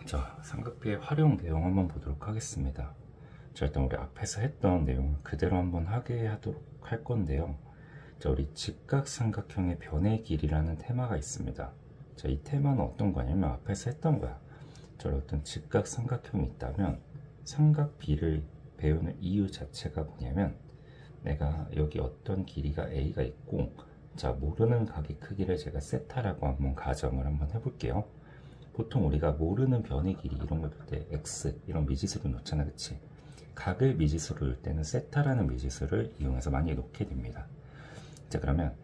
자, 삼각비의 활용 내용 한번 보도록 하겠습니다. 자, 일단 우리 앞에서 했던 내용을 그대로 한번 하게 하도록 할 건데요. 자, 우리 직각삼각형의 변의 길이라는 테마가 있습니다. 자, 이 테마는 어떤 거냐면 앞에서 했던 거야. 저 어떤 직각삼각형이 있다면 삼각비를 배우는 이유 자체가 뭐냐면 내가 여기 어떤 길이가 A가 있고, 자, 모르는 각의 크기를 제가 세타라고 한번 가정을 한번 해볼게요. 보통 우리가 모르는 변의 길이 이런 걸 볼 때 x 이런 미지수를 놓잖아, 그치? 각을 미지수로 놓을 때는 세타라는 미지수를 이용해서 많이 놓게 됩니다. 자, 그러면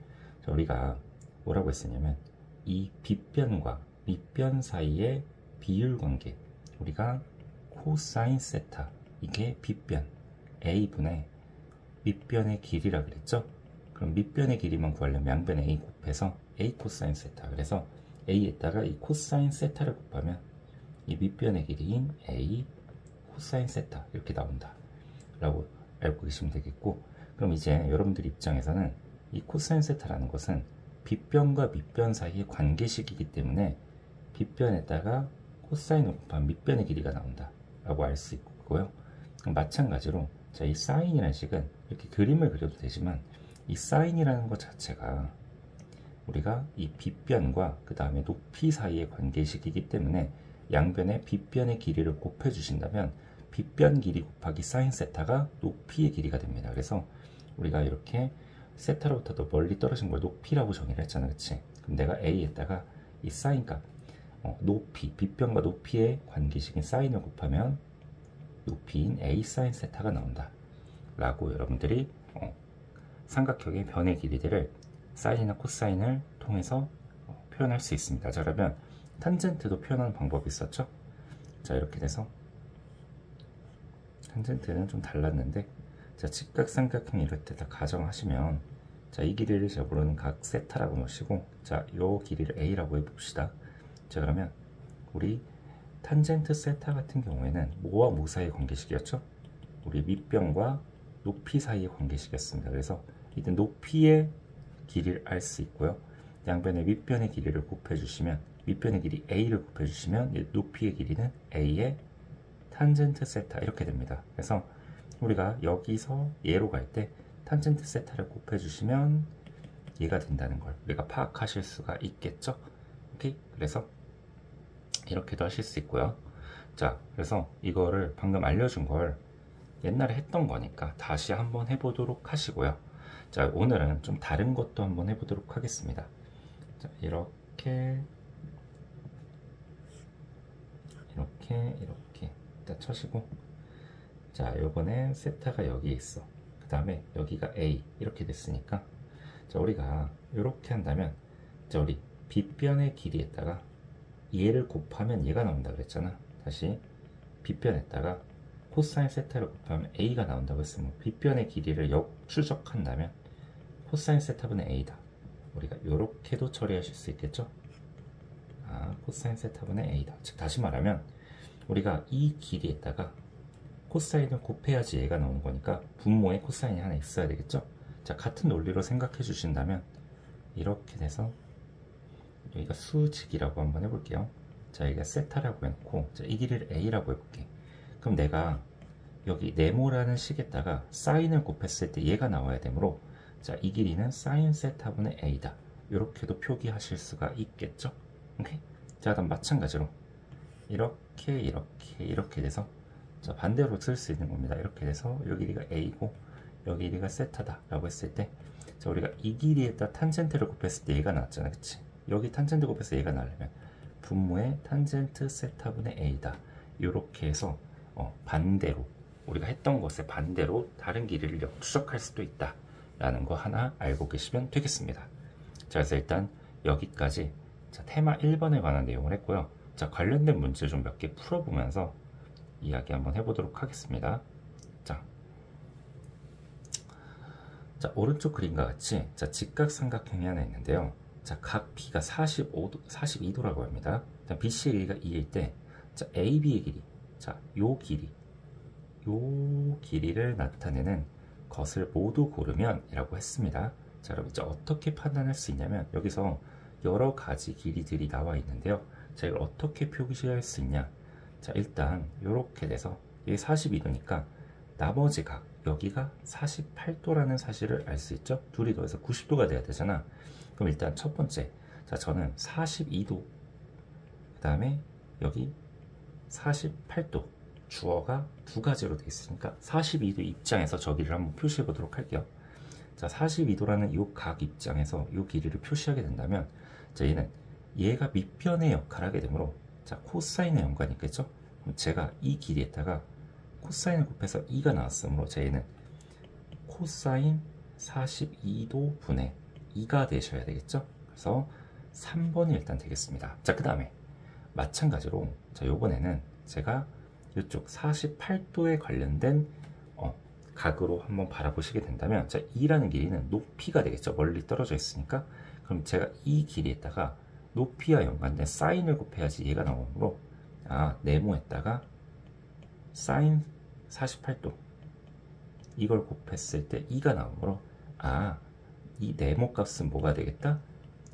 우리가 뭐라고 했었냐면 이 빗변과 밑변 사이의 비율 관계, 우리가 코사인 세타, 이게 빗변 a분의 밑변의 길이라 그랬죠? 그럼 밑변의 길이만 구하려면 양변에 a 곱해서 a 코사인 세타, 그래서 a에다가 이 코사인 세타를 곱하면 이 밑변의 길이인 a 코사인 세타 이렇게 나온다 라고 알고 계시면 되겠고, 그럼 이제 여러분들 입장에서는 이 코사인 세타라는 것은 빗변과 밑변 사이의 관계식이기 때문에 빗변에다가 코사인을 곱하면 밑변의 길이가 나온다 라고 알 수 있고요. 그럼 마찬가지로 자, 이 사인이라는 식은 이렇게 그림을 그려도 되지만 이 사인이라는 것 자체가 우리가 이 빗변과 그 다음에 높이 사이의 관계식이기 때문에 양변에 빗변의 길이를 곱해 주신다면 빗변 길이 곱하기 사인 세타가 높이의 길이가 됩니다. 그래서 우리가 이렇게 세타로부터 더 멀리 떨어진 걸 높이라고 정의를 했잖아, 그치? 그럼 내가 a에다가 이 사인 값, 높이, 빗변과 높이의 관계식인 사인을 곱하면 높이인 a 사인 세타가 나온다 라고 여러분들이 삼각형의 변의 길이들을 사인이나 코사인을 통해서 표현할 수 있습니다. 자, 그러면 탄젠트도 표현하는 방법이 있었죠? 자, 이렇게 돼서 탄젠트는 좀 달랐는데, 자, 직각삼각형 이럴 때 다 가정하시면, 자, 이 길이를 제가 모르는 각 세타라고 놓으시고, 자, 요 길이를 a라고 해봅시다. 자, 그러면 우리 탄젠트 세타 같은 경우에는 뭐와 뭐 사이의 관계식이었죠? 우리 밑변과 높이 사이의 관계식이었습니다. 그래서 이때 높이의 길이를 알 수 있고요. 양변의 밑변의 길이를 곱해주시면, 밑변의 길이 a를 곱해주시면 높이의 길이는 a의 탄젠트 세타 이렇게 됩니다. 그래서 우리가 여기서 얘로 갈 때 탄젠트 세타를 곱해주시면 얘가 된다는 걸 우리가 파악하실 수가 있겠죠? 오케이? 그래서 이렇게도 하실 수 있고요. 자, 그래서 이거를 방금 알려준 걸 옛날에 했던 거니까 다시 한번 해보도록 하시고요. 자, 오늘은 좀 다른 것도 한번 해보도록 하겠습니다. 자, 이렇게 일단 쳐시고, 자, 요번엔 세타가 여기 있어. 그 다음에 여기가 a 이렇게 됐으니까, 자, 우리가 이렇게 한다면, 자, 우리 빗변의 길이에다가 얘를 곱하면 얘가 나온다 그랬잖아. 다시 빗변에다가 코사인 세타를 곱하면 a가 나온다고 했으면 빗변의 길이를 역추적한다면 코사인 세타분의 a다. 우리가 이렇게도 처리하실 수 있겠죠? 코사인 세타분의 a다. 즉, 다시 말하면 우리가 이 길이에다가 코사인을 곱해야지 얘가 나오는 거니까 분모에 코사인이 하나 있어야 되겠죠? 자, 같은 논리로 생각해 주신다면 이렇게 돼서 여기가 수직이라고 한번 해볼게요. 자, 여기가 세타라고 해놓고, 자, 이 길이를 a라고 해볼게. 그럼 내가 여기 네모라는 식에다가 사인을 곱했을 때 얘가 나와야 되므로, 자, 이 길이는 사인 세타분의 a다. 이렇게도 표기하실 수가 있겠죠? 오케이? 자, 그다음 마찬가지로 이렇게 돼서, 자, 반대로 쓸 수 있는 겁니다. 이렇게 돼서 이 길이가 a고 이 길이가 세타다 라고 했을 때, 자, 우리가 이 길이에다 탄젠트를 곱했을 때 얘가 나왔잖아, 그치? 여기 탄젠트 곱해서 얘가 나려면 분모의 탄젠트 세타분의 a다. 이렇게 해서 반대로 우리가 했던 것의 반대로 다른 길이를 역추적할 수도 있다 라는 거 하나 알고 계시면 되겠습니다. 자, 그래서 일단 여기까지, 자, 테마 1번에 관한 내용을 했고요. 자, 관련된 문제 좀 몇 개 풀어보면서 이야기 한번 해보도록 하겠습니다. 자, 오른쪽 그림과 같이, 자, 직각삼각형이 하나 있는데요. 자, 각 B가 42도라고 합니다. 자, BC의 길이가 2일 때, 자, AB의 길이, 자, 요 길이를 나타내는 것을 모두 고르면 이라고 했습니다. 자, 여러분 이제 어떻게 판단할 수 있냐면, 여기서 여러 가지 길이들이 나와 있는데요. 자, 이걸 어떻게 표시할 수 있냐? 자, 일단 이렇게 돼서 이게 42도니까 나머지 각 여기가 48도라는 사실을 알 수 있죠. 둘이 더해서 90도가 돼야 되잖아. 그럼 일단 첫 번째, 자, 저는 42도, 그 다음에 여기 48도, 주어가 두 가지로 되어 있으니까 42도 입장에서 저기를 한번 표시해 보도록 할게요. 자, 42도라는 이 각 입장에서 이 길이를 표시하게 된다면, 자, 얘가 밑변의 역할을 하게 되므로, 자, 코사인의 연관이 있겠죠? 그럼 제가 이 길이에다가 코사인을 곱해서 2가 나왔으므로 얘는 코사인 42도 분의 2가 되셔야 되겠죠? 그래서 3번이 일단 되겠습니다. 자, 그 다음에 마찬가지로, 자, 요번에는 제가 이쪽 48도에 관련된 각으로 한번 바라보시게 된다면, 자, 2라는 길이는 높이가 되겠죠. 멀리 떨어져 있으니까. 그럼 제가 이 길이에다가 높이와 연관된 사인을 곱해야지 얘가 나오므로, 네모에다가 사인 48도 이걸 곱했을 때 2가 나오므로, 이 네모 값은 뭐가 되겠다?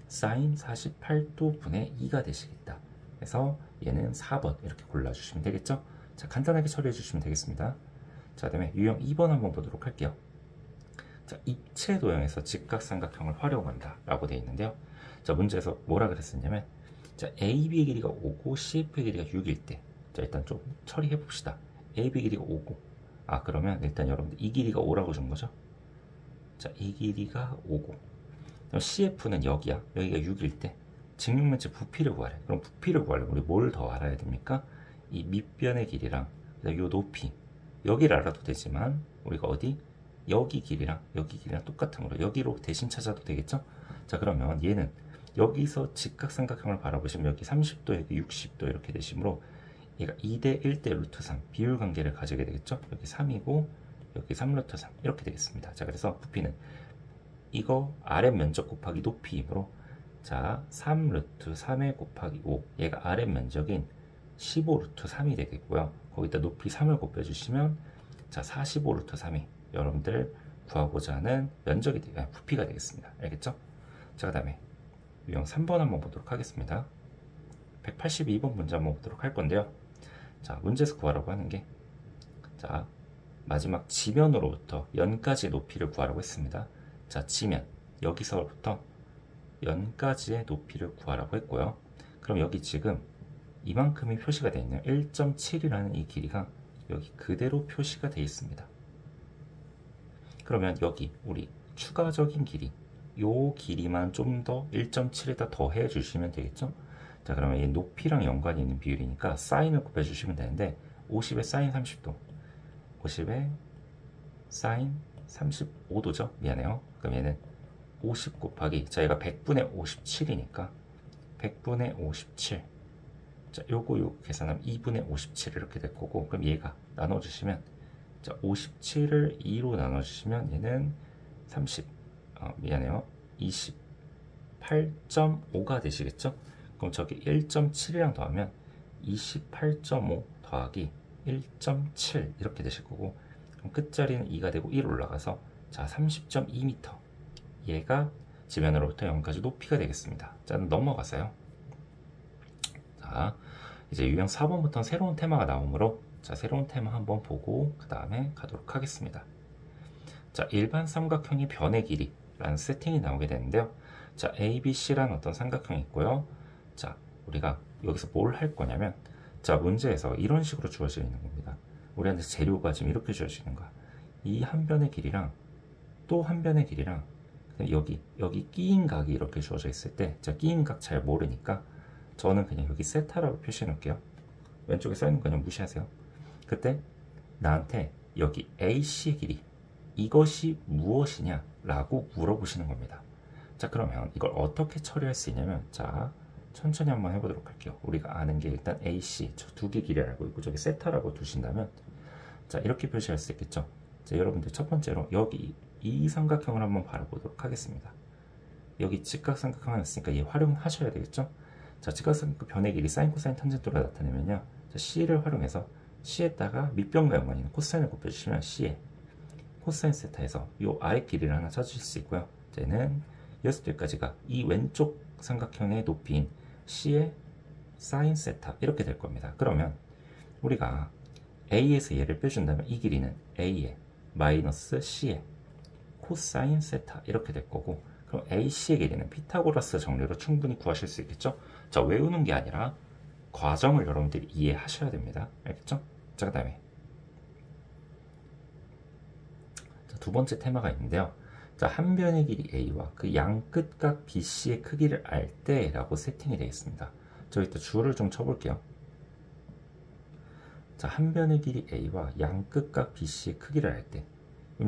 사인 48도 분의 2가 되시겠다. 그래서 얘는 4번 이렇게 골라주시면 되겠죠. 자, 간단하게 처리해 주시면 되겠습니다. 자, 그 다음에 유형 2번 한번 보도록 할게요. 자, 입체 도형에서 직각삼각형을 활용한다 라고 되어 있는데요. 자, 문제에서 뭐라 그랬었냐면, 자, AB의 길이가 5고 CF의 길이가 6일 때, 자, 일단 좀 처리해 봅시다. AB 길이가 5고, 그러면 일단 여러분들 이 길이가 5라고 준 거죠. 자, 이 길이가 5고, 그럼 CF는 여기야. 여기가 6일 때 직육면체 부피를 구하래. 그럼 부피를 구하려면 우리 뭘 더 알아야 됩니까? 이 밑변의 길이랑 이 높이, 여기를 알아도 되지만 우리가 어디? 여기 길이랑 여기 길이랑 똑같은 거로 여기로 대신 찾아도 되겠죠? 자, 그러면 얘는 여기서 직각삼각형을 바라보시면 여기 30도, 여기 60도 이렇게 되시므로 얘가 2대 1대 루트 3 비율 관계를 가지게 되겠죠? 여기 3이고 여기 3 루트 3 이렇게 되겠습니다. 자, 그래서 부피는 이거 아랫 면적 곱하기 높이이므로, 자, 3 루트 3에 곱하기 5, 얘가 아랫 면적인 15 루트 3이 되겠고요. 거기다 높이 3을 곱해주시면, 자, 45 루트 3이 여러분들 구하고자 하는 면적이 부피가 되겠습니다. 알겠죠? 자, 그 다음에 유형 3번 한번 보도록 하겠습니다. 182번 문제 한번 보도록 할 건데요. 자, 문제에서 구하라고 하는 게, 자, 마지막 지면으로부터 연까지의 높이를 구하라고 했습니다. 자, 지면, 여기서부터 연까지의 높이를 구하라고 했고요. 그럼 여기 지금 이만큼이 표시가 되어 있는 1.7이라는 이 길이가 여기 그대로 표시가 되어 있습니다. 그러면 여기 우리 추가적인 길이, 요 길이만 좀 더 1.7에다 더해 주시면 되겠죠? 자, 그러면 이 높이랑 연관이 있는 비율이니까 사인을 곱해 주시면 되는데, 50에 사인 30도, 50에 사인 35도죠? 미안해요. 그럼 얘는 50 곱하기, 자, 얘가 100분의 57이니까 100분의 57, 자, 요거 계산하면 2분의 57 이렇게 될 거고, 그럼 얘가 나눠주시면, 자, 57을 2로 나눠주시면 얘는 30, 미안해요, 28.5가 되시겠죠? 그럼 저기 1.7이랑 더하면 28.5 더하기 1.7 이렇게 되실 거고, 그럼 끝자리는 2가 되고 1 올라가서, 자, 30.2m, 얘가 지면으로부터 0까지 높이가 되겠습니다. 자, 넘어가서요. 자, 이제 유형 4번부터는 새로운 테마가 나오므로, 자, 새로운 테마 한번 보고 그 다음에 가도록 하겠습니다. 자, 일반 삼각형의 변의 길이라는 세팅이 나오게 되는데요. 자, ABC라는 어떤 삼각형이 있고요. 자, 우리가 여기서 뭘 할 거냐면, 자, 문제에서 이런 식으로 주어져 있는 겁니다. 우리한테 재료가 지금 이렇게 주어지는 거야. 이 한 변의 길이랑 또 한 변의 길이랑 여기 끼인 각이 이렇게 주어져 있을 때, 자, 끼인 각 잘 모르니까 저는 그냥 여기 세타라고 표시해 놓을게요. 왼쪽에 써있는 거 그냥 무시하세요. 그때 나한테 여기 AC 길이, 이것이 무엇이냐 라고 물어보시는 겁니다. 자, 그러면 이걸 어떻게 처리할 수 있냐면, 자, 천천히 한번 해보도록 할게요. 우리가 아는 게 일단 AC, 저 두 개 길이 알고 있고 저기 세타라고 두신다면, 자, 이렇게 표시할 수 있겠죠. 자, 여러분들 첫 번째로 여기 이 삼각형을 한번 바라보도록 하겠습니다. 여기 직각삼각형 하나 있으니까 얘 활용하셔야 되겠죠. 자, 직각삼각형 변의 길이 사인, 코사인, 탄젠트로 나타내면요, 자, C를 활용해서 C에다가 밑변과 연관이 있는 코사인을 곱해주시면 C에 코사인 세타에서 이 아래 길이를 하나 찾으실 수 있고요. 얘는 여기까지가 이 왼쪽 삼각형의 높이인 C의 사인 세타 이렇게 될 겁니다. 그러면 우리가 A에서 얘를 빼준다면 이 길이는 A에 마이너스 C에 코사인 세타 이렇게 될 거고, 그럼 AC의 길이는 피타고라스 정리로 충분히 구하실 수 있겠죠? 자, 외우는 게 아니라 과정을 여러분들이 이해하셔야 됩니다. 알겠죠? 자, 그 다음에 두 번째 테마가 있는데요. 자, 한 변의 길이 A와 그 양끝각 BC의 크기를 알 때라고 세팅이 되어 있습니다. 저 이따 줄을 좀 쳐볼게요. 자, 한 변의 길이 A와 양끝각 BC의 크기를 알 때,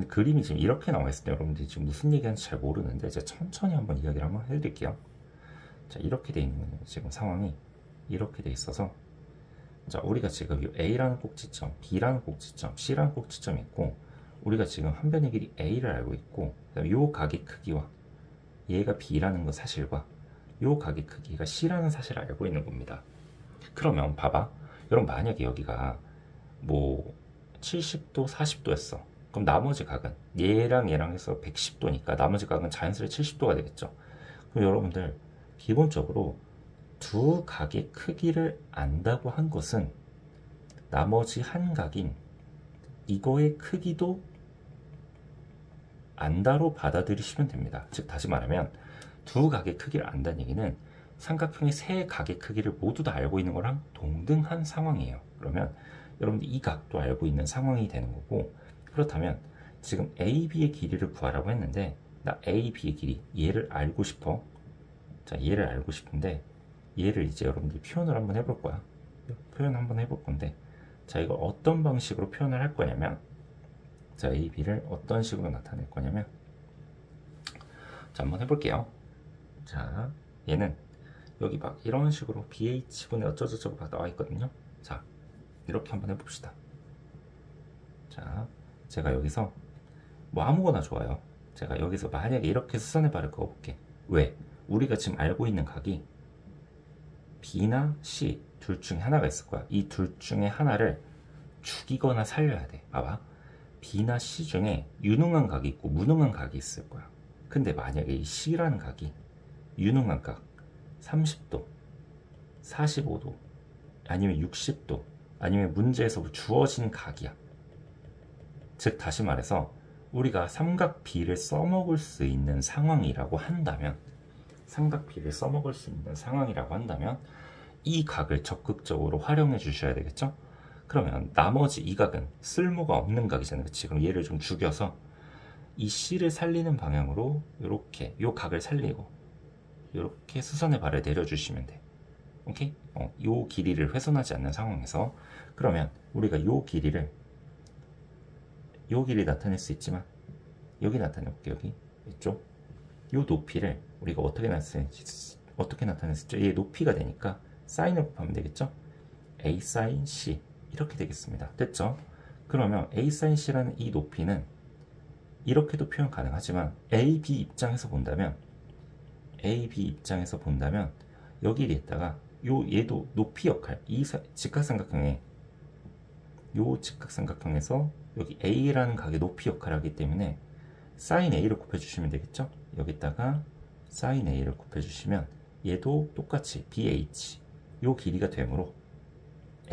그림이 지금 이렇게 나와 있을 때 여러분들이 지금 무슨 얘기하는지 잘 모르는데 제가 천천히 한번 이야기를 한번 해드릴게요. 자, 이렇게 돼 있는 지금 상황이 이렇게 돼 있어서, 자, 우리가 지금 이 A라는 꼭지점, B라는 꼭지점, C라는 꼭지점이 있고, 우리가 지금 한 변의 길이 A를 알고 있고, 이 각의 크기와 얘가 B라는 거 사실과 이 각의 크기가 C라는 사실을 알고 있는 겁니다. 그러면 봐봐, 여러분 만약에 여기가 뭐 70도, 40도였어. 그럼 나머지 각은 얘랑 얘랑 해서 110도니까 나머지 각은 자연스레 70도가 되겠죠. 그럼 여러분들 기본적으로 두 각의 크기를 안다고 한 것은 나머지 한 각인 이거의 크기도 안다로 받아들이시면 됩니다. 즉 다시 말하면 두 각의 크기를 안다는 얘기는 삼각형의 세 각의 크기를 모두 다 알고 있는 거랑 동등한 상황이에요. 그러면 여러분들 이 각도 알고 있는 상황이 되는 거고, 그렇다면 지금 AB의 길이를 구하라고 했는데 나 AB의 길이 얘를 알고 싶어. 자, 얘를 알고 싶은데 얘를 이제 여러분들이 표현을 한번 해볼 거야. 표현 한번 해볼 건데, 자, 이걸 어떤 방식으로 표현을 할 거냐면, 자, AB를 어떤 식으로 나타낼 거냐면, 자, 한번 해볼게요. 자, 얘는 여기 막 이런 식으로 BH분의 어쩌고저쩌고 막 나와 있거든요. 자, 이렇게 한번 해봅시다. 자, 제가 여기서 뭐 아무거나 좋아요. 제가 여기서 만약에 이렇게 수선의 발을 그어볼게. 왜? 우리가 지금 알고 있는 각이 B나 C 둘 중에 하나가 있을 거야. 이 둘 중에 하나를 죽이거나 살려야 돼. 봐봐, B나 C 중에 유능한 각이 있고 무능한 각이 있을 거야. 근데 만약에 이 C라는 각이 유능한 각 30도, 45도, 아니면 60도, 아니면 문제에서 주어진 각이야. 즉 다시 말해서 우리가 삼각 B를 써먹을 수 있는 상황이라고 한다면, 삼각 B를 써먹을 수 있는 상황이라고 한다면 이 각을 적극적으로 활용해 주셔야 되겠죠? 그러면 나머지 이 각은 쓸모가 없는 각이잖아요. 그치? 그럼 얘를 좀 죽여서 이 C를 살리는 방향으로 이렇게 이 각을 살리고 이렇게 수선의 발을 내려주시면 돼. 오케이? 이 길이를 훼손하지 않는 상황에서, 그러면 우리가 이 길이를, 이 길이 나타낼 수 있지만 여기 나타내볼게요. 여기 이쪽 이 높이를 우리가 어떻게 나타낼 수 있죠? 얘 높이가 되니까 사인을 곱하면 되겠죠? A sin C 이렇게 되겠습니다. 됐죠? 그러면 A sin C라는 이 높이는 이렇게도 표현 가능하지만 AB 입장에서 본다면 여기에다가 얘도 높이 역할, 이 직각삼각형에 요 직각삼각형에서 여기 A라는 각의 높이 역할을 하기 때문에 sin A를 곱해주시면 되겠죠? 여기다가 sin A를 곱해주시면 얘도 똑같이 BH 요 길이가 되므로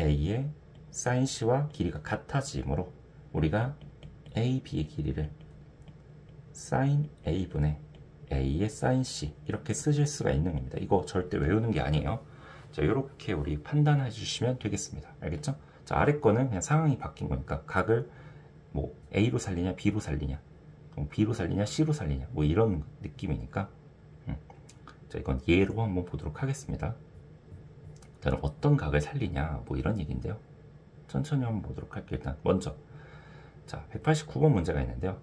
A의 sin C와 길이가 같아지므로 우리가 AB의 길이를 sin A분의 A의 sin C 이렇게 쓰실 수가 있는 겁니다. 이거 절대 외우는 게 아니에요. 자, 이렇게 우리 판단해 주시면 되겠습니다. 알겠죠? 자, 아래 거는 그냥 상황이 바뀐 거니까 각을 뭐 A로 살리냐 B로 살리냐, B로 살리냐 C로 살리냐, 뭐 이런 느낌이니까 자, 이건 예로 한번 보도록 하겠습니다. 저는 어떤 각을 살리냐 뭐 이런 얘기인데요. 천천히 한번 보도록 할게요. 일단 먼저 자, 189번 문제가 있는데요.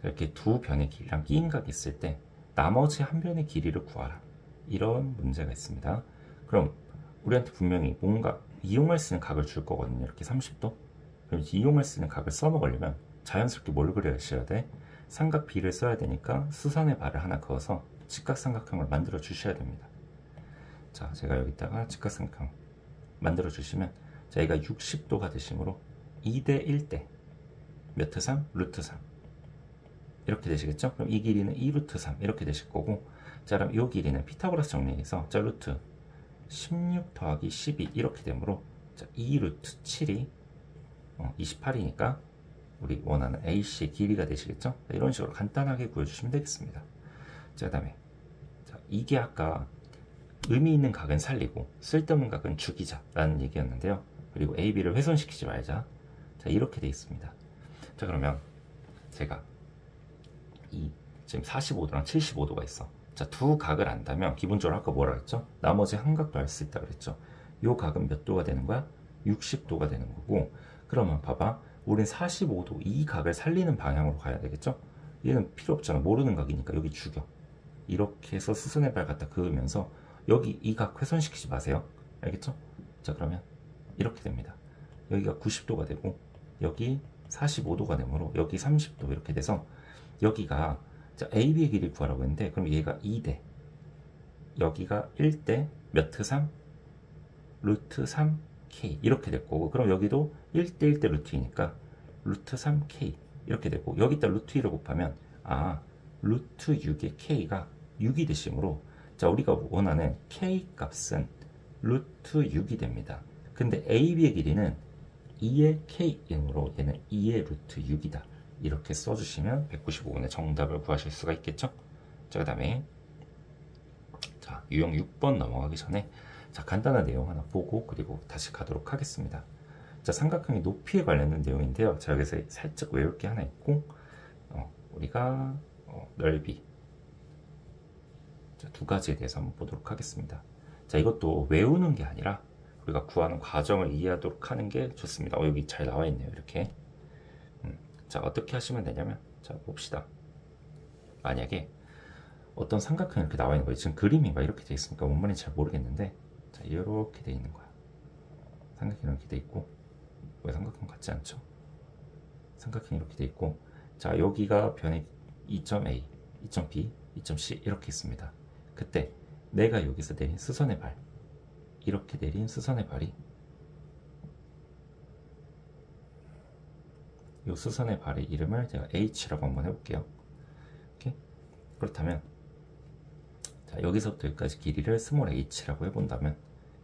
이렇게 두 변의 길이랑 끼인 각이 있을 때 나머지 한 변의 길이를 구하라, 이런 문제가 있습니다. 그럼 우리한테 분명히 뭔가 이용할 수 있는 각을 줄 거거든요. 이렇게 30도. 그럼 이용할 수 있는 각을 써먹으려면 자연스럽게 뭘 그려주셔야 돼? 삼각 B를 써야 되니까 수선의 발을 하나 그어서 직각삼각형을 만들어 주셔야 됩니다. 자, 제가 여기다가 직각삼각형 만들어 주시면, 자, 얘가 60도가 되시므로 2대 1대 몇 트 3? 루트 3 이렇게 되시겠죠? 그럼 이 길이는 2루트 3 이렇게 되실 거고, 자, 그럼 이 길이는 피타고라스 정리해서 자, 루트 16 더하기 12 이렇게 되므로, 자, 2 루트 7이 28이니까 우리 원하는 AC의 길이가 되시겠죠? 이런 식으로 간단하게 구해주시면 되겠습니다. 자, 그 다음에 이게 아까 의미 있는 각은 살리고 쓸데없는 각은 죽이자 라는 얘기였는데요. 그리고 AB를 훼손시키지 말자. 자, 이렇게 돼 있습니다. 자, 그러면 제가 지금 45도랑 75도가 있어. 자, 두 각을 안다면 기본적으로 아까 뭐라 그랬죠? 나머지 한 각도 알 수 있다 그랬죠? 요 각은 몇 도가 되는 거야? 60도가 되는 거고, 그러면 봐봐, 우린 45도 이 각을 살리는 방향으로 가야 되겠죠? 얘는 필요 없잖아. 모르는 각이니까 여기 죽여. 이렇게 해서 수선의 발 갖다 그으면서 여기 이 각 훼손시키지 마세요. 알겠죠? 자, 그러면 이렇게 됩니다. 여기가 90도가 되고 여기 45도가 되므로 여기 30도 이렇게 돼서 여기가 AB의 길이 구하라고 했는데, 그럼 얘가 2대, 여기가 1대 몇 3? 루트 3K 이렇게 될 거고, 그럼 여기도 1대 1대 루트이니까 루트 3K 이렇게 되고, 여기다 루트 2를 곱하면 루트 6의 K가 6이 되시므로, 자, 우리가 원하는 K 값은 루트 6이 됩니다. 근데 AB의 길이는 2의 K이므로 얘는 2의 루트 6이다. 이렇게 써주시면 195번의 정답을 구하실 수가 있겠죠? 자, 그 다음에 자, 유형 6번 넘어가기 전에 자, 간단한 내용 하나 보고 그리고 다시 가도록 하겠습니다. 자, 삼각형의 높이에 관련된 내용인데요. 자, 여기서 살짝 외울 게 하나 있고, 우리가 넓이, 자, 두 가지에 대해서 한번 보도록 하겠습니다. 자, 이것도 외우는 게 아니라 우리가 구하는 과정을 이해하도록 하는 게 좋습니다. 여기 잘 나와 있네요. 이렇게. 자, 어떻게 하시면 되냐면, 자, 봅시다. 만약에 어떤 삼각형이 이렇게 나와 있는 거예요. 지금 그림이 막 이렇게 돼 있으니까 뭔 말인지 잘 모르겠는데, 자, 이렇게 돼 있는 거야. 삼각형이 이렇게 돼 있고, 왜 삼각형 같지 않죠? 삼각형이 이렇게 돼 있고, 자, 여기가 변의 2점 A, 2점 B, 2점 C 이렇게 있습니다. 그때 내가 여기서 내린 수선의 발, 이렇게 내린 수선의 발이 이 수선의 발의 이름을 제가 H라고 한번 해볼게요. 이렇게. 그렇다면, 자, 여기서부터 여기까지 길이를 스몰 h라고 해본다면,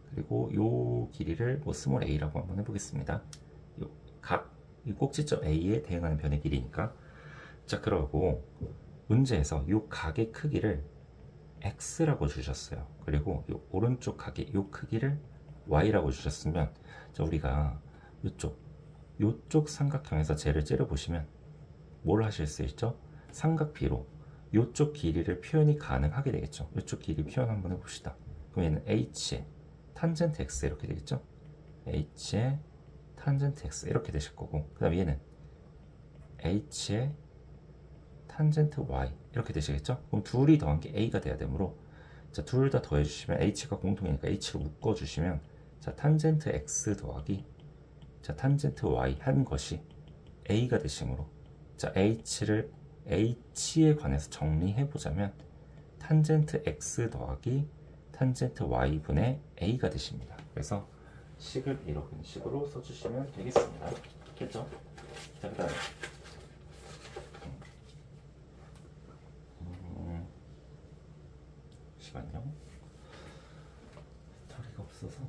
그리고 이 길이를 뭐 스몰 a라고 한번 해보겠습니다. 이 꼭지점 a에 대응하는 변의 길이니까. 자, 그러고 문제에서 이 각의 크기를 x라고 주셨어요. 그리고 이 오른쪽 각의 이 크기를 y라고 주셨으면, 자, 우리가 요쪽 삼각형에서 쟤를 째려보시면 뭘 하실 수 있죠? 삼각비로 요쪽 길이를 표현이 가능하게 되겠죠. 요쪽 길이 표현 한번 해봅시다. 그럼 얘는 h의 탄젠트 x 이렇게 되겠죠. h의 탄젠트 x 이렇게 되실 거고, 그 다음에 얘는 h의 탄젠트 y 이렇게 되시겠죠. 그럼 둘이 더한 게 a가 돼야 되므로, 자, 둘 다 더해주시면 h가 공통이니까 h를 묶어주시면, 자, 탄젠트 x 더하기 자, 탄젠트 y 한 것이 a가 되시므로, 자, h를 h에 관해서 정리해보자면 탄젠트 x 더하기 탄젠트 y 분의 a가 되십니다. 그래서 식을 이런 식으로 써주시면 되겠습니다. 됐죠? 자, 그 다음에 잠시만요. 자리가 없어서.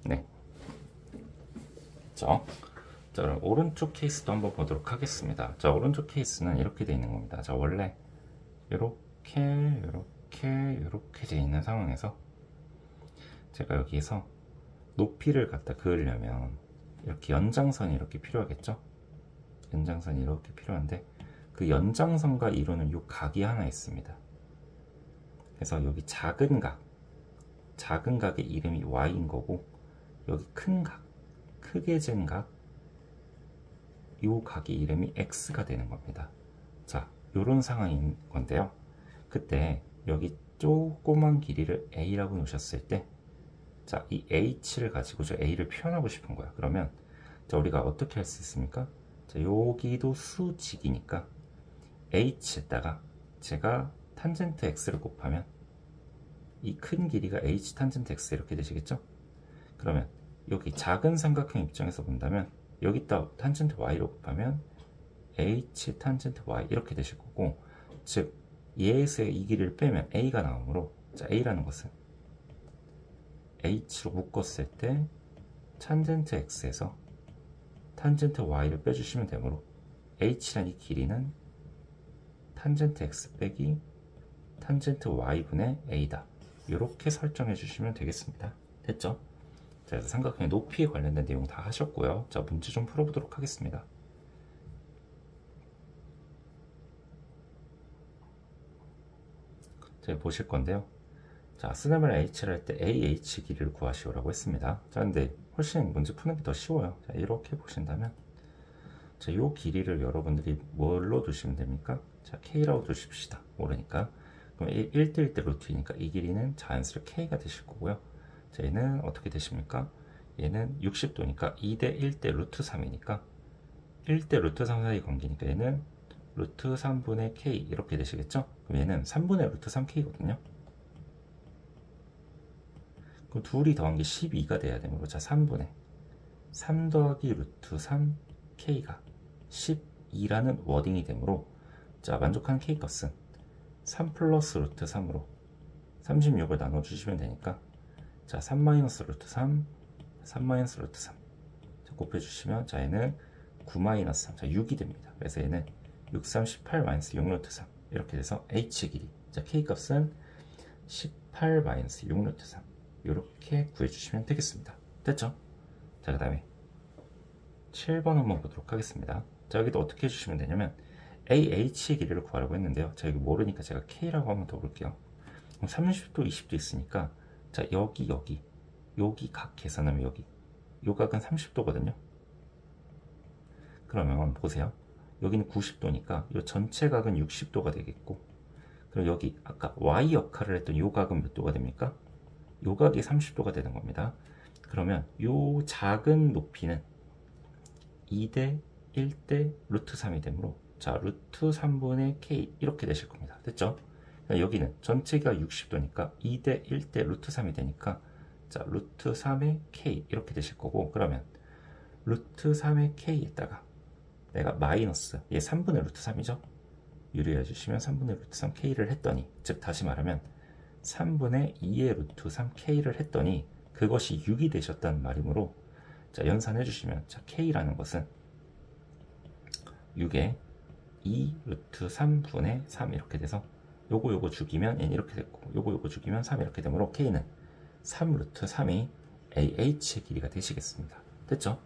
네. 자, 그럼 오른쪽 케이스도 한번 보도록 하겠습니다. 자, 오른쪽 케이스는 이렇게 되어 있는 겁니다. 자, 원래 이렇게 되어 있는 상황에서 제가 여기에서 높이를 갖다 그으려면 이렇게 연장선이 이렇게 필요하겠죠? 연장선이 이렇게 필요한데, 그 연장선과 이루는 이 각이 하나 있습니다. 그래서 여기 작은 각의 이름이 y인 거고, 여기 큰 각, 크게 잰 각, 이 각의 이름이 x가 되는 겁니다. 자, 요런 상황인 건데요. 그때 여기 조그만 길이를 a라고 놓으셨을 때, 자, 이 h를 가지고 저 a를 표현하고 싶은 거야. 그러면 자, 우리가 어떻게 할 수 있습니까? 자, 여기도 수직이니까 h에다가 제가 탄젠트 x를 곱하면 이 큰 길이가 h 탄젠트 x 이렇게 되시겠죠? 그러면 여기 작은 삼각형 입장에서 본다면 여기다 탄젠트 y로 곱하면 h 탄젠트 y 이렇게 되실 거고, 즉 얘에서 이 길이를 빼면 a가 나오므로, 자, a라는 것은 h로 묶었을 때 탄젠트 x에서 탄젠트 y를 빼주시면 되므로 h란 이 길이는 탄젠트 x 빼기 탄젠트 y분의 a다. 이렇게 설정해 주시면 되겠습니다. 됐죠? 자, 그래서 삼각형의 높이에 관련된 내용 다 하셨고요. 자, 문제 좀 풀어보도록 하겠습니다. 자, 보실 건데요. 자, 쓰네말 h를 할 때 AH 길이를 구하시오라고 했습니다. 자, 근데 훨씬 문제 푸는 게 더 쉬워요. 자, 이렇게 보신다면, 자, 요 길이를 여러분들이 뭘로 두시면 됩니까? 자, K라고 두십시다. 모르니까. 그럼 1대 1대 루트이니까 이 길이는 자연스럽게 K가 되실 거고요. 자, 얘는 어떻게 되십니까? 얘는 60도니까 2대 1대 루트 3이니까 1대 루트 3 사이 관계니까 얘는 루트 3분의 K 이렇게 되시겠죠? 그럼 얘는 3분의 루트 3K거든요. 그럼 둘이 더한 게 12가 돼야 되므로, 자, 3분의 3 더하기 루트 3K가 12라는 워딩이 되므로, 자, 만족하는 K값은 3 플러스 루트 3으로 36을 나눠주시면 되니까, 자, 3 마이너스 루트 3, 3 마이너스 루트 3. 자, 곱해주시면, 자, 얘는 9 마이너스 3, 자, 6이 됩니다. 그래서 얘는 6, 3, 18 마이너스 6 루트 3. 이렇게 돼서 H 길이, 자, K값은 18 마이너스 6 루트 3. 이렇게 구해주시면 되겠습니다. 됐죠? 자, 그 다음에 7번 한번 보도록 하겠습니다. 자, 여기도 어떻게 해주시면 되냐면 AH의 길이를 구하라고 했는데요. 자, 여기 모르니까 제가 K라고 한번 더 볼게요. 그럼 30도, 20도 있으니까, 자, 여기 각 계산하면 여기 요 각은 30도거든요. 그러면 보세요. 여기는 90도니까 요 전체 각은 60도가 되겠고, 그럼 여기 아까 Y 역할을 했던 요 각은 몇 도가 됩니까? 요 각이 30도가 되는 겁니다. 그러면 요 작은 높이는 2대 1대 루트 3이 되므로, 자, 루트 3분의 K 이렇게 되실 겁니다. 됐죠? 여기는 전체가 60도니까 2대 1대 루트 3이 되니까, 자, 루트 3의 K 이렇게 되실 거고, 그러면 루트 3의 K에다가 내가 마이너스, 얘 3분의 루트 3이죠? 유리해 주시면 3분의 루트 3K를 했더니, 즉 다시 말하면 3분의 2의 루트 3K를 했더니 그것이 6이 되셨다는 말이므로, 자, 연산해 주시면, 자, K라는 것은 6에 2 루트 3분의 3 이렇게 돼서 요거 죽이면 n 이렇게 됐고, 요거 죽이면 3 이렇게 되므로 K는 3 루트 3이 AH의 길이가 되시겠습니다. 됐죠?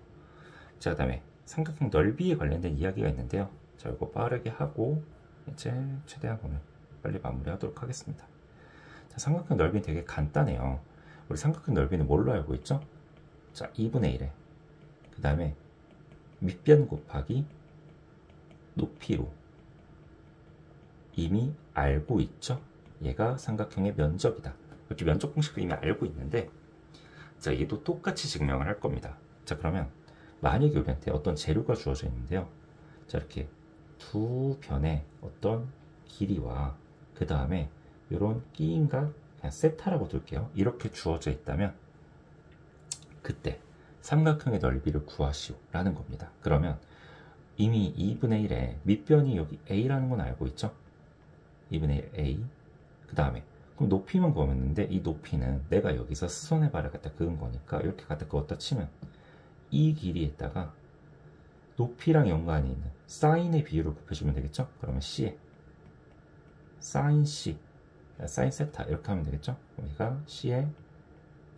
자, 그 다음에 삼각형 넓이에 관련된 이야기가 있는데요. 자, 이거 빠르게 하고 이제 최대한 오늘 빨리 마무리하도록 하겠습니다. 자, 삼각형 넓이는 되게 간단해요. 우리 삼각형 넓이는 뭘로 알고 있죠? 자, 2분의 1에 그 다음에 밑변 곱하기 높이로 이미 알고 있죠? 얘가 삼각형의 면적이다. 이렇게 면적 공식을 이미 알고 있는데, 자, 얘도 똑같이 증명을 할 겁니다. 자, 그러면 만약에 우리한테 어떤 재료가 주어져 있는데요. 자, 이렇게 두 변의 어떤 길이와 그 다음에 이런 끼인각, 그냥 세타라고 둘게요. 이렇게 주어져 있다면 그때 삼각형의 넓이를 구하시오 라는 겁니다. 그러면 이미 2분의 1에 밑변이 여기 a라는 건 알고 있죠? 2분의 1 a, 그 다음에 그럼 높이만 구하면 되는데, 이 높이는 내가 여기서 수선의 발을 갖다 그은 거니까 이렇게 갖다 그었다 치면 이 길이에다가 높이랑 연관이 있는 사인의 비율을 곱해주면 되겠죠? 그러면 C에 사인 C, 사인 세타 이렇게 하면 되겠죠? 우리가 C에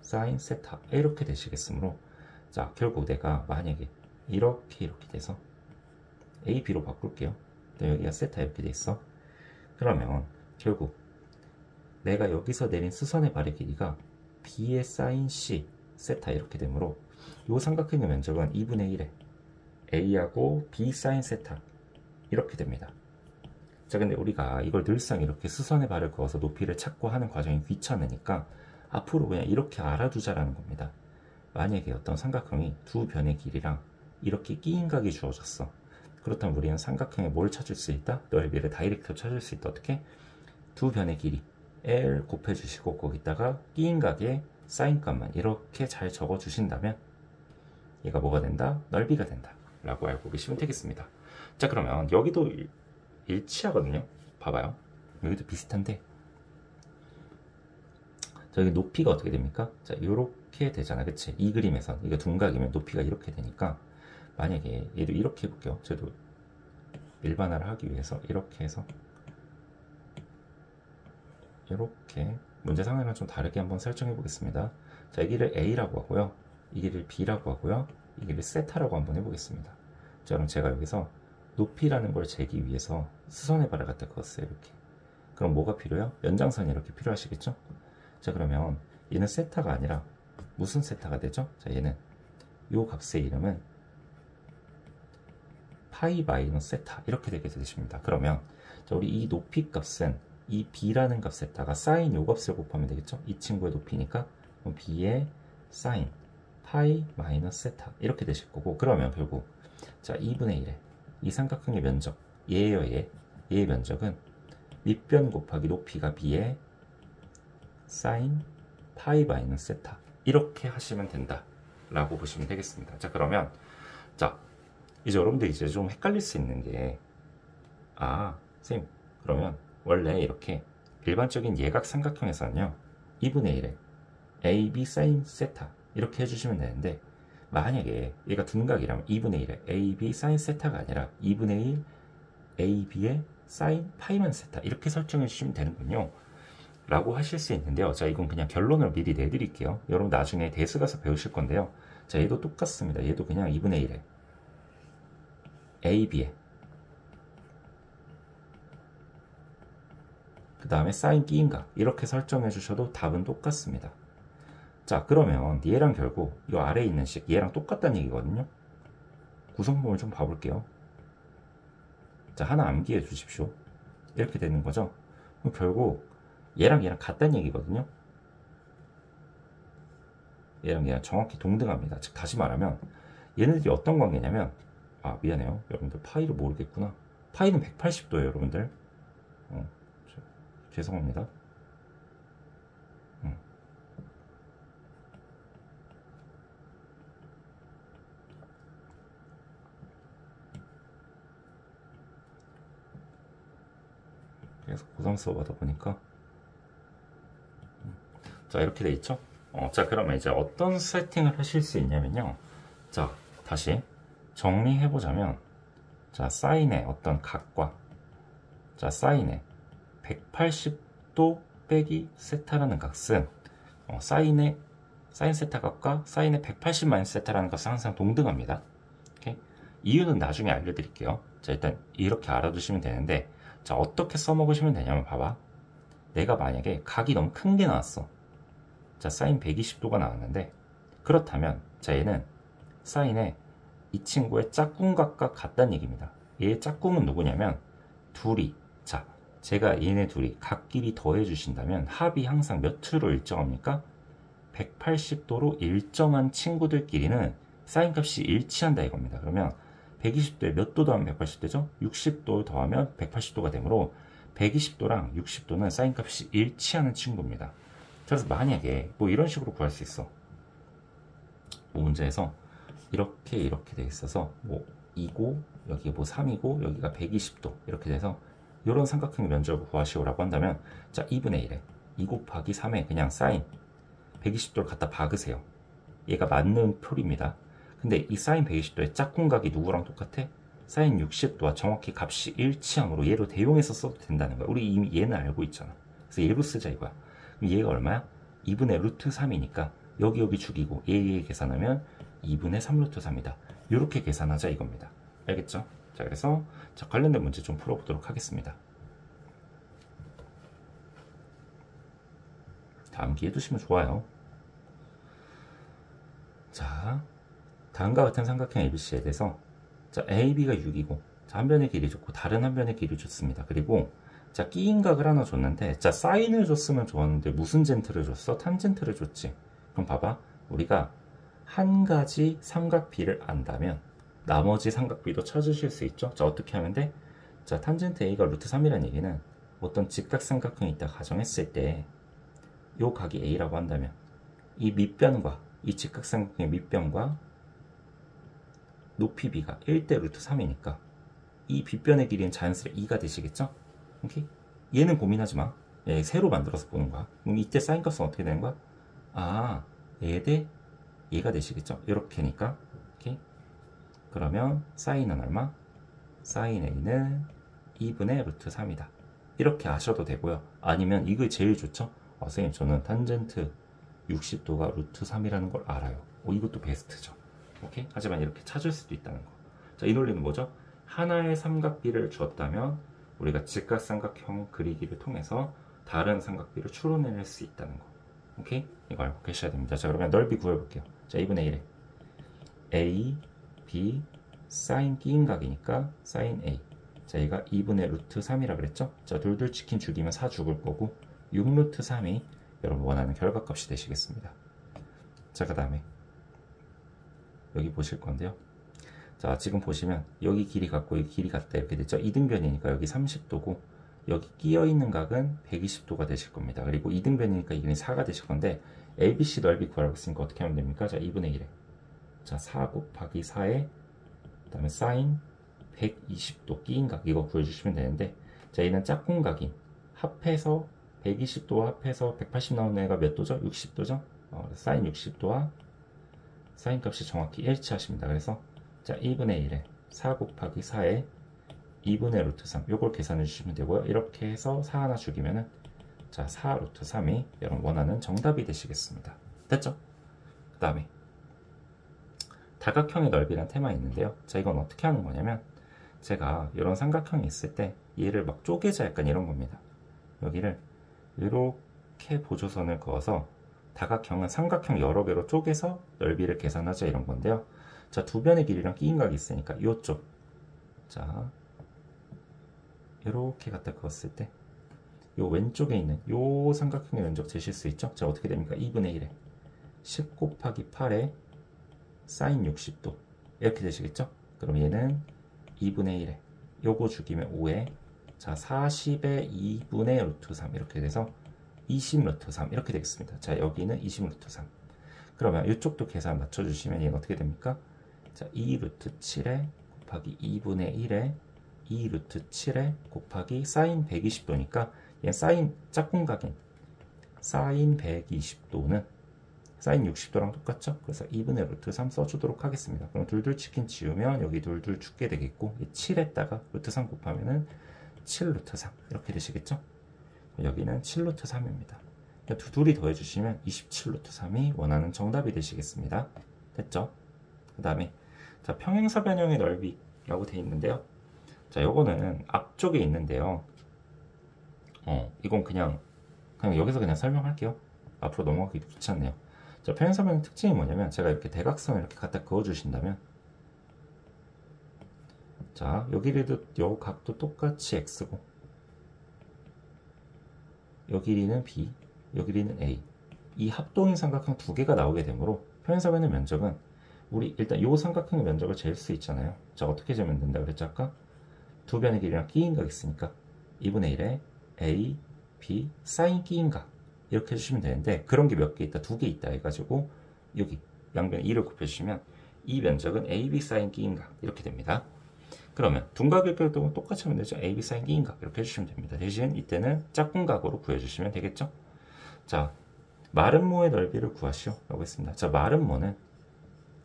사인 세타 이렇게 되시겠으므로, 자, 결국 내가 만약에 이렇게 돼서 A, B로 바꿀게요. 여기가 세타 이렇게 돼 있어. 그러면 결국 내가 여기서 내린 수선의 발의 길이가 B의 사인 C 세타 이렇게 되므로 이 삼각형의 면적은 2분의 1에 A하고 B 사인 세타 이렇게 됩니다. 자, 근데 우리가 이걸 늘상 이렇게 수선의 발을 그어서 높이를 찾고 하는 과정이 귀찮으니까 앞으로 그냥 이렇게 알아두자라는 겁니다. 만약에 어떤 삼각형이 두 변의 길이랑 이렇게 끼인각이 주어졌어. 그렇다면 우리는 삼각형에 뭘 찾을 수 있다? 넓이를 다이렉트로 찾을 수 있다. 어떻게? 두 변의 길이 L 곱해주시고 거기다가 끼인 각의 사인 값만 이렇게 잘 적어주신다면 얘가 뭐가 된다? 넓이가 된다 라고 알고 계시면 되겠습니다. 자, 그러면 여기도 일치하거든요. 봐봐요. 여기도 비슷한데 자, 여기 높이가 어떻게 됩니까? 자, 요렇게 되잖아. 그치? 이 그림에선 이거 둔각이면 높이가 이렇게 되니까 만약에 얘도 이렇게 해볼게요. 저도 일반화를 하기 위해서 이렇게 해서 이렇게 문제 상황이랑 좀 다르게 한번 설정해 보겠습니다. 자, 이 길을 A라고 하고요. 이 길을 B라고 하고요. 이 길을 세타라고 한번 해보겠습니다. 자, 그럼 제가 여기서 높이라는 걸 재기 위해서 수선의 발을 갖다 그었어요. 이렇게. 그럼 뭐가 필요해요? 연장선이 이렇게 필요하시겠죠? 자, 그러면 얘는 세타가 아니라 무슨 세타가 되죠? 자, 얘는 요 값의 이름은 파이 마이너스 세타 이렇게 되게 되십니다. 그러면 자, 우리 이 높이 값은 이 b라는 값에다가 사인 요 값을 곱하면 되겠죠? 이 친구의 높이니까 그럼 b의 사인 파이 마이너스 세타 이렇게 되실 거고, 그러면 결국 자 2분의 1에 이 삼각형의 면적 얘예요. 얘의 면적은 밑변 곱하기 높이가 b의 사인 파이 마이너스 세타 이렇게 하시면 된다 라고 보시면 되겠습니다. 자, 그러면 자 이제 여러분들 이제 좀 헷갈릴 수 있는 게 선생님 그러면 원래 이렇게 일반적인 예각 삼각형에서는요 2분의 1에 AB 사인 세타 이렇게 해주시면 되는데, 만약에 얘가 둔각이라면 2분의 1에 AB 사인 세타가 아니라 2분의 1 AB의 사인 파이만 세타 이렇게 설정해 주시면 되는군요 라고 하실 수 있는데요. 자, 이건 그냥 결론을 미리 내드릴게요. 여러분 나중에 대수 가서 배우실 건데요. 자, 얘도 똑같습니다. 얘도 그냥 2분의 1에 AB에 그 다음에 사인 끼인각 이렇게 설정해 주셔도 답은 똑같습니다. 자, 그러면 얘랑 결국 이 아래에 있는 식 얘랑 똑같다는 얘기거든요. 구성품을 좀 봐볼게요. 자, 하나 암기해 주십시오. 이렇게 되는 거죠. 그럼 결국 얘랑 같다는 얘기거든요. 얘랑 정확히 동등합니다. 즉 다시 말하면 얘네들이 어떤 관계냐면 미안해요. 여러분들 파이를 모르겠구나. 파이는 180도예요 여러분들. 죄송합니다. 그래서 고3 수업하다 보니까 자, 이렇게 돼 있죠. 자, 그러면 이제 어떤 세팅을 하실 수 있냐면요. 자, 다시 정리해 보자면 자, 사인의 어떤 각과 자, 사인의 180도 빼기 세타라는 값은 사인 세타 값과 사인의 180 마이너스 세타라는 값은 항상 동등합니다. 오케이? 이유는 나중에 알려드릴게요. 자, 일단 이렇게 알아두시면 되는데, 자, 어떻게 써먹으시면 되냐면 봐봐. 내가 만약에 각이 너무 큰 게 나왔어. 자, 사인 120도가 나왔는데, 그렇다면 자, 얘는 사인의 이 친구의 짝꿍각과 같다는 얘기입니다. 얘의 짝꿍은 누구냐면 둘이, 자, 제가 얘네 둘이 각끼리 더해 주신다면 합이 항상 몇 도로 일정합니까? 180도로 일정한 친구들끼리는 사인 값이 일치한다 이겁니다. 그러면 120도에 몇 도 더하면 180도죠? 60도 더하면 180도가 되므로 120도랑 60도는 사인 값이 일치하는 친구입니다. 그래서 만약에 뭐 이런 식으로 구할 수 있어. 뭐 문제에서 이렇게 돼 있어서 뭐 2고 여기 뭐 3이고 여기가 120도 이렇게 돼서 이런 삼각형의 면적을 구하시오라고 한다면 자, 2분의 1에 2 곱하기 3에 그냥 사인 120도를 갖다 박으세요. 얘가 맞는 표입니다. 근데 이 사인 120도의 짝꿍각이 누구랑 똑같아? 사인 60도와 정확히 값이 일치하므로 얘로 대용해서 써도 된다는 거야. 우리 이미 얘는 알고 있잖아. 그래서 얘로 쓰자 이거야. 그럼 얘가 얼마야? 2분의 루트 3이니까 여기 죽이고 얘 계산하면 2분의 3 루트 3이다. 이렇게 계산하자 이겁니다. 알겠죠? 자, 그래서 자, 관련된 문제 좀 풀어보도록 하겠습니다. 암기해 두시면 좋아요. 자, 다음과 같은 삼각형 ABC에 대해서 자, AB가 6이고 자, 한 변의 길이 좋고 다른 한 변의 길이 좋습니다. 그리고 자, 끼인각을 하나 줬는데 자, 사인을 줬으면 좋았는데 무슨 젠트를 줬어? 탄젠트를 줬지. 그럼 봐봐. 우리가 한 가지 삼각 B를 안다면 나머지 삼각비도 찾으실 수 있죠. 자, 어떻게 하면 돼? 자, 탄젠트 A가 루트 3이라는 얘기는 어떤 직각삼각형이 있다 가정했을 때 요 각이 A라고 한다면 이 밑변과 이 직각삼각형의 밑변과 높이 B가 1대 루트 3이니까 이 빗변의 길이는 자연스레 2가 되시겠죠? 오케이? 얘는 고민하지 마. 얘 새로 만들어서 보는 거야. 그럼 이때 사인 값은 어떻게 되는 거야? 아, 얘 대 얘가 되시겠죠? 이렇게니까. 오케이? 그러면 사인은 얼마? 사인 A는 2분의 루트 3이다. 이렇게 아셔도 되고요. 아니면 이거 제일 좋죠? 선생님 저는 탄젠트 60도가 루트 3이라는 걸 알아요. 이것도 베스트죠. 오케이? 하지만 이렇게 찾을 수도 있다는 거. 자, 이 논리는 뭐죠? 하나의 삼각비를 주었다면 우리가 직각삼각형 그리기를 통해서 다른 삼각비를 추론해낼 수 있다는 거. 오케이? 이거 알고 계셔야 됩니다. 자, 그러면 넓이 구해볼게요. 자, 2분의 1에 A, B, 사인 끼인 각이니까 사인 A. 자, 얘가 2분의 루트 3이라 그랬죠? 자, 둘둘 치킨 죽이면 4 죽을 거고 6 루트 3이 여러분 원하는 결과값이 되시겠습니다. 자, 그 다음에 여기 보실 건데요. 자, 지금 보시면 여기 길이 같고 여기 길이 같다 이렇게 됐죠? 이등변이니까 여기 30도고 여기 끼어있는 각은 120도가 되실 겁니다. 그리고 이등변이니까 이게 4가 되실 건데 ABC 넓이 구하라고 했으니까 어떻게 하면 됩니까? 자, 2분의 1에 자, 4 곱하기 4에 그 다음에 사인 120도 끼인 각 이거 구해주시면 되는데 자, 얘는 짝꿍 각인 합해서 120도 합해서 180 나오는 애가 몇 도죠? 60도죠? 사인 60도와 사인 값이 정확히 일치하십니다. 그래서 자, 2분의 1에 4 곱하기 4에 2분의 루트 3 요걸 계산해 주시면 되고요. 이렇게 해서 4 하나 죽이면은 자, 4 루트 3이 여러분 원하는 정답이 되시겠습니다. 됐죠? 그 다음에 다각형의 넓이란 테마 있는데요. 자, 이건 어떻게 하는 거냐면 제가 이런 삼각형이 있을 때 얘를 막 쪼개자 약간 이런 겁니다. 여기를 이렇게 보조선을 그어서 다각형은 삼각형 여러 개로 쪼개서 넓이를 계산하자 이런 건데요. 자, 두 변의 길이랑 끼인 각이 있으니까 이쪽 자, 이렇게 갖다 그었을 때 요 왼쪽에 있는 요 삼각형의 면적 재실 수 있죠? 자, 어떻게 됩니까? 2분의 1에 10 곱하기 8에 사인 60도 이렇게 되시겠죠? 그럼 얘는 2분의 1에 요거 죽이면 5에 자, 40에 2분의 루트 3 이렇게 돼서 20 루트 3 이렇게 되겠습니다. 자, 여기는 20 루트 3 그러면 이쪽도 계산 맞춰주시면 얘는 어떻게 됩니까? 자, 2 루트 7에 곱하기 2분의 1에 2 루트 7에 곱하기 사인 120도니까 얘 사인 짝꿍각인 사인 120도는 사인 60도랑 똑같죠? 그래서 2분의 루트 3 써주도록 하겠습니다. 그럼 둘둘 치킨 지우면 여기 둘둘 죽게 되겠고 7에다가 루트 3 곱하면은 7 루트 3 이렇게 되시겠죠? 여기는 7 루트 3입니다. 둘이 더해주시면 27 루트 3이 원하는 정답이 되시겠습니다. 됐죠? 그 다음에 자, 평행사변형의 넓이라고 되어 있는데요. 자, 요거는 앞쪽에 있는데요. 이건 그냥 여기서 그냥 설명할게요. 앞으로 넘어가기 좋지 않네요. 자, 평행사변의 특징이 뭐냐면 제가 이렇게 대각선을 이렇게 갖다 그어주신다면 자, 요 길이도 요 각도 똑같이 x고 요 길이는 b, 요 길이는 a. 이 합동인 삼각형 두 개가 나오게 되므로 평행사변의 면적은 우리 일단 요 삼각형의 면적을 잴 수 있잖아요. 자, 어떻게 재면 된다 그랬죠 아까? 두 변의 길이랑 끼인 각 있으니까 2분의 1에 a, b, 사인 끼인 각 이렇게 해주시면 되는데 그런 게 몇 개 있다? 두 개 있다 해가지고 여기 양변에 2를 곱해주시면 이 면적은 AB 사인 끼인 각 이렇게 됩니다. 그러면 둔각일 경우도 똑같이 하면 되죠. AB 사인 끼인 각 이렇게 해주시면 됩니다. 대신 이때는 짝꿍각으로 구해주시면 되겠죠. 자, 마름모의 넓이를 구하시오 라고 했습니다. 자, 마름모는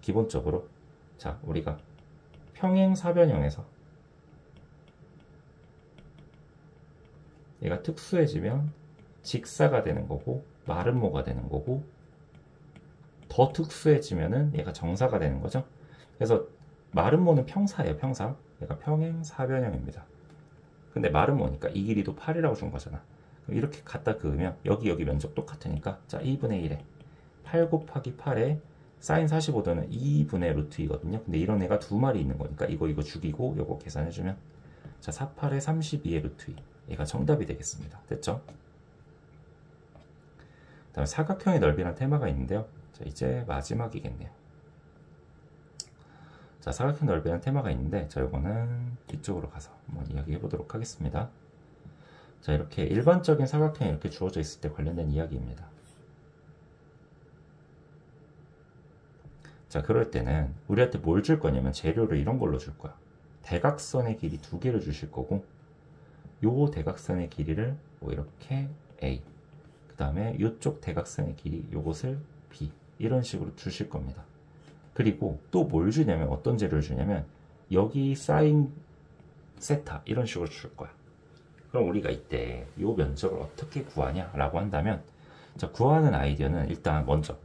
기본적으로 자, 우리가 평행사변형에서 얘가 특수해지면 직사가 되는 거고 마름모가 되는 거고 더 특수해지면은 얘가 정사가 되는 거죠. 그래서 마름모는 평사예요. 평사. 얘가 평행사변형입니다. 근데 마름모니까 이 길이도 8이라고 준 거잖아. 이렇게 갖다 그으면 여기 면적 똑같으니까 자, 2분의 1에 8 곱하기 8에 사인 45도는 2분의 루트 2거든요. 근데 이런 애가 두 마리 있는 거니까 이거 죽이고 요거 계산해주면 자, 48에 32의 루트 2 얘가 정답이 되겠습니다. 됐죠? 다음에 사각형의 넓이라는 테마가 있는데요. 자, 이제 마지막이겠네요. 자, 사각형 넓이는 테마가 있는데, 자, 이거는 뒤쪽으로 가서 한번 이야기해 보도록 하겠습니다. 자, 이렇게 일반적인 사각형이 이렇게 주어져 있을 때 관련된 이야기입니다. 자, 그럴 때는 우리한테 뭘 줄 거냐면 재료를 이런 걸로 줄 거야. 대각선의 길이 2개를 주실 거고, 요 대각선의 길이를 뭐 이렇게 A, 그 다음에 이쪽 대각선의 길이 요것을 B, 이런 식으로 주실 겁니다. 그리고 또 뭘 주냐면, 어떤 재료를 주냐면 여기 사인 세타 이런 식으로 줄 거야. 그럼 우리가 이때 이 면적을 어떻게 구하냐 라고 한다면, 자, 구하는 아이디어는 일단 먼저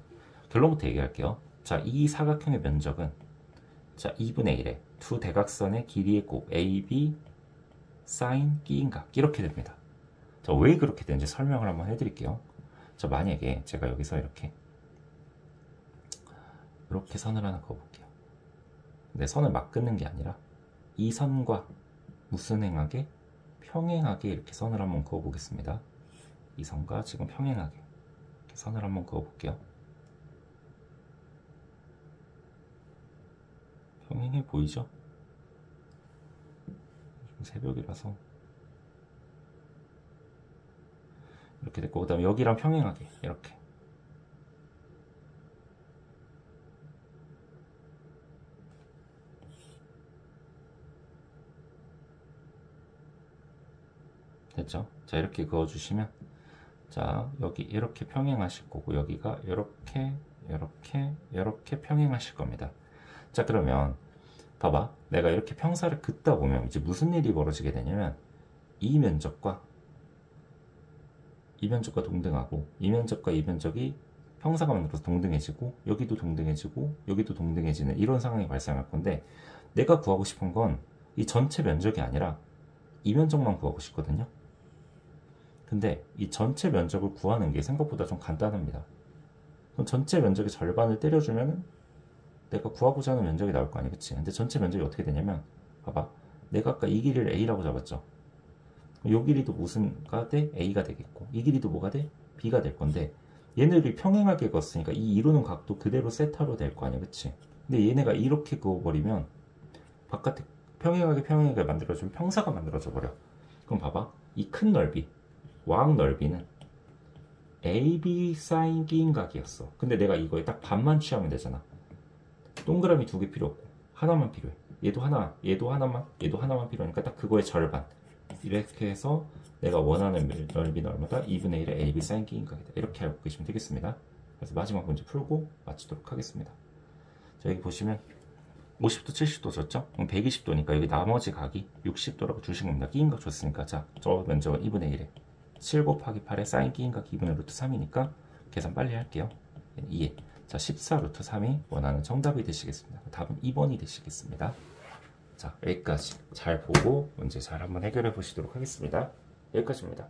결론부터 얘기할게요. 자, 이 사각형의 면적은 자 2분의 1에 두 대각선의 길이의 곱 AB 사인 끼인각 이렇게 됩니다. 자, 왜 그렇게 되는지 설명을 한번 해드릴게요. 자, 만약에 제가 여기서 이렇게 선을 하나 그어볼게요. 근데 선을 막 긋는 게 아니라 이 선과 무슨 행하게? 평행하게 이렇게 선을 한번 그어보겠습니다. 이 선과 지금 평행하게 이렇게 선을 한번 그어볼게요. 평행해 보이죠? 새벽이라서 이렇게 됐고, 그 다음에 여기랑 평행하게 이렇게 됐죠? 자, 이렇게 그어주시면, 자, 여기 이렇게 평행하실 거고, 여기가 이렇게 평행하실 겁니다. 자, 그러면 봐봐, 내가 이렇게 평사를 긋다 보면 이제 무슨 일이 벌어지게 되냐면, 이 면적과 동등하고, 이 면적과 이 면적이 평사가 만들어서 동등해지고, 여기도 동등해지고, 여기도 동등해지는 이런 상황이 발생할 건데, 내가 구하고 싶은 건 이 전체 면적이 아니라 이 면적만 구하고 싶거든요. 근데 이 전체 면적을 구하는 게 생각보다 좀 간단합니다. 그럼 전체 면적의 절반을 때려주면 내가 구하고자 하는 면적이 나올 거 아니야, 그치? 근데 전체 면적이 어떻게 되냐면, 봐봐, 내가 아까 이 길이를 A라고 잡았죠? 이 길이도 무슨가 돼? A가 되겠고, 이 길이도 뭐가 돼? B가 될 건데, 얘네들이 평행하게 그었으니까 이 이루는 각도 그대로 세타로 될 거 아니야, 그치? 근데 얘네가 이렇게 그어버리면 바깥에 평행하게 만들어주면 평사가 만들어져 버려. 그럼 봐봐, 이 큰 넓이, 왕 넓이는 AB 사인 끼인각이었어. 근데 내가 이거에 딱 반만 취하면 되잖아. 동그라미 2개 필요 없고 하나만 필요해. 얘도 하나만 필요하니까 딱 그거의 절반. 이렇게 해서 내가 원하는 넓이는 얼마다? 2분의 1의 AB 사인 끼인각이다. 이렇게 알고 계시면 되겠습니다. 그래서 마지막 문제 풀고 마치도록 하겠습니다. 자, 여기 보시면 50도 70도 줬죠? 그럼 120도니까 여기 나머지 각이 60도라고 주신 겁니다. 끼인각 줬으니까, 자, 저 면적은 2분의 1에 7 곱하기 8에 사인 끼인각 2분의 루트 3이니까 계산 빨리 할게요. 2에 자, 14 루트 3이 원하는 정답이 되시겠습니다. 답은 2번이 되시겠습니다. 자, 여기까지 잘 보고 문제 잘 한번 해결해 보시도록 하겠습니다. 여기까지입니다.